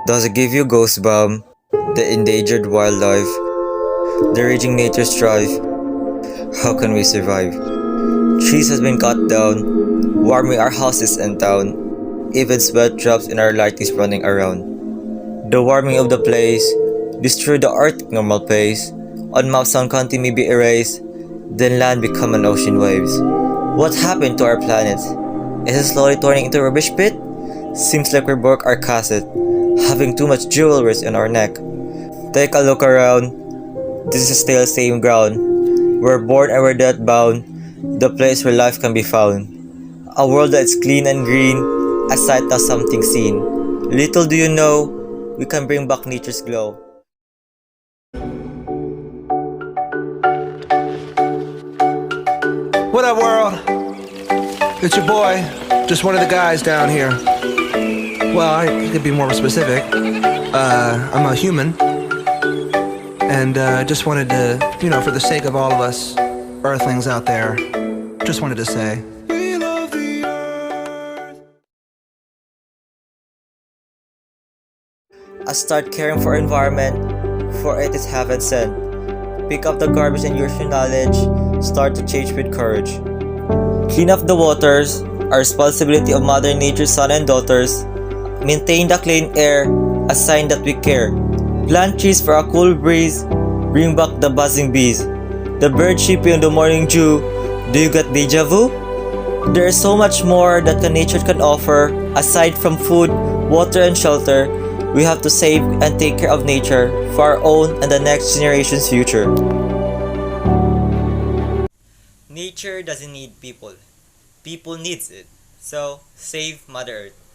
Does it give you goosebumps? The endangered wildlife, the raging nature strife. How can we survive? Trees has been cut down, warming our houses and town. Even sweat drops in our light is running around. The warming of the place destroy the Arctic normal pace. On maps, some country may be erased, then land become an ocean waves. What happened to our planet? Is it slowly turning into a rubbish pit? Seems like we broke our cassette, having too much jewelry on our neck. Take a look around. This is still same ground. We're born and we're death bound. The place where life can be found. A world that's clean and green, a sight of something seen. Little do you know, we can bring back nature's glow. What up, world? It's your boy, just one of the guys down here. Well, I could be more specific. I'm a human. And just wanted to, for the sake of all of us earthlings out there, just wanted to say, we love the earth. I start caring for environment, for it is heaven sent. Pick up the garbage and use your knowledge, start to change with courage. Clean up the waters, a responsibility of Mother Nature's son and daughters. Maintain the clean air, a sign that we care. Plant trees for a cool breeze, bring back the buzzing bees. The bird chirping in the morning dew, do you get deja vu? There is so much more that nature can offer, aside from food, water and shelter. We have to save and take care of nature for our own and the next generation's future. Nature doesn't need people. People needs it. So, save Mother Earth.